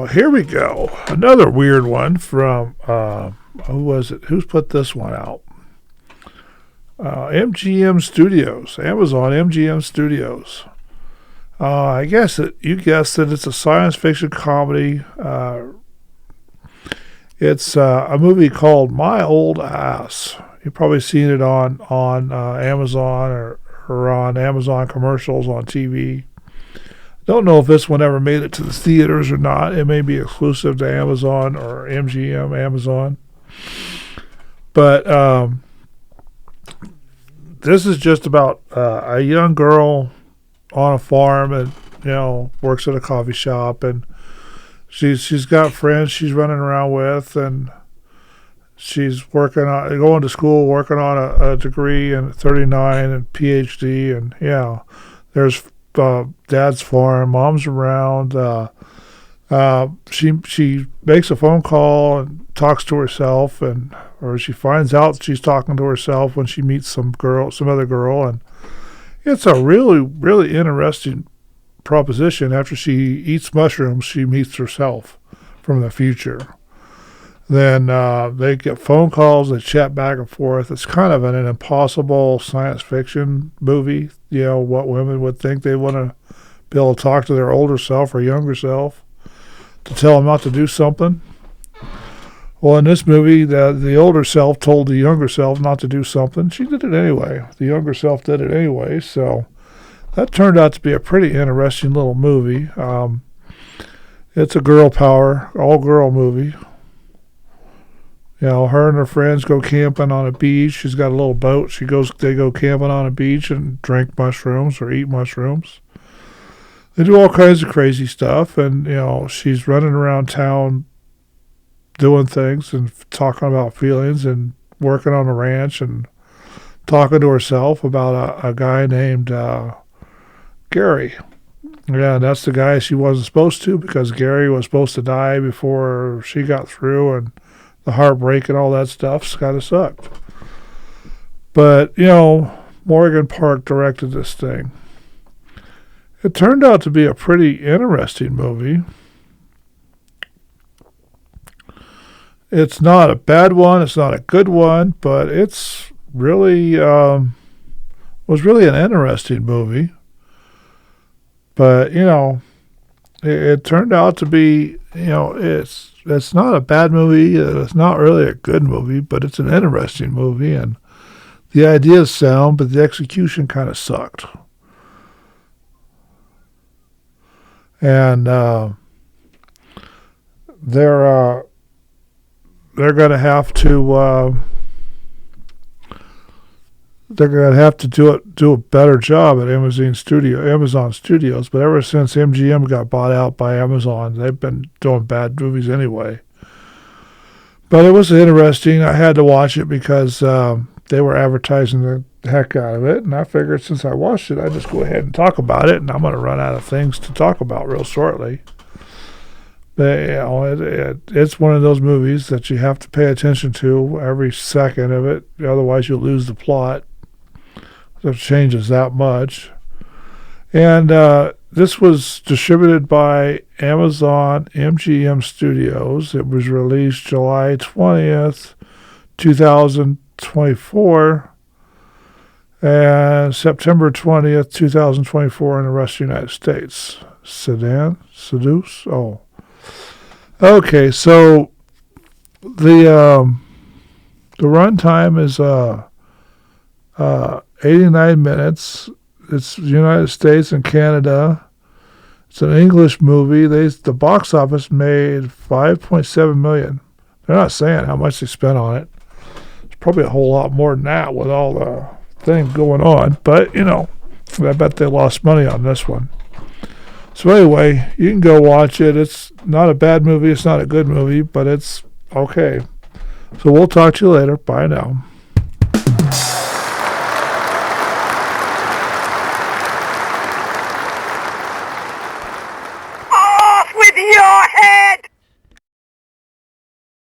here we go. Another weird one from, who was it? Who's put this one out? MGM Studios. Amazon MGM Studios. I guess you guessed it. It's a science fiction comedy. It's a movie called My Old Ass. You've probably seen it on Amazon or on Amazon commercials on TV. Don't know if this one ever made it to the theaters or not. It may be exclusive to Amazon or MGM Amazon. But this is just about a young girl on a farm and, works at a coffee shop. And she's got friends she's running around with. And she's going to school, working on a degree in 39 and PhD. And, there's dad's farm, mom's around. She makes a phone call and talks to herself, or she finds out she's talking to herself when she meets some other girl, and it's a really, really interesting proposition. After she eats mushrooms, she meets herself from the future. Then they get phone calls, they chat back and forth. It's kind of an impossible science fiction movie. What women would think they want to be able to talk to their older self or younger self to tell them not to do something. Well, in this movie, the older self told the younger self not to do something. She did it anyway. The younger self did it anyway. So that turned out to be a pretty interesting little movie. It's a girl power, all-girl movie. Her and her friends go camping on a beach. She's got a little boat. They go camping on a beach and drink mushrooms or eat mushrooms. They do all kinds of crazy stuff, and she's running around town doing things and talking about feelings and working on a ranch and talking to herself about a guy named Gary. Yeah, that's the guy she wasn't supposed to, because Gary was supposed to die before she got through, and the heartbreak and all that stuff kind of sucked. But, Morgan Park directed this thing. It turned out to be a pretty interesting movie. It's not a bad one. It's not a good one, but it's really was really an interesting movie. But, it turned out to be, it's not a bad movie. It's not really a good movie, but it's an interesting movie. And the idea is sound, but the execution kind of sucked. And they're going to have to do a better job at Amazon Studios. But ever since MGM got bought out by Amazon, they've been doing bad movies anyway. But it was interesting. I had to watch it because they were advertising the heck out of it, and I figured since I watched it, I'd just go ahead and talk about it. And I'm going to run out of things to talk about real shortly. But, it's one of those movies that you have to pay attention to every second of it. Otherwise, you'll lose the plot. It changes that much. And this was distributed by Amazon MGM Studios. It was released July 20th, 2024, and September 20th, 2024 in the rest of the United States. Seduce? Oh. Okay, so the runtime is 89 minutes. It's United States and Canada. It's an English movie. The box office made $5.7 million. They're not saying how much they spent on it. It's probably a whole lot more than that with all the things going on. But, I bet they lost money on this one. So anyway, you can go watch it. It's not a bad movie. It's not a good movie, but it's okay. So we'll talk to you later. Bye now.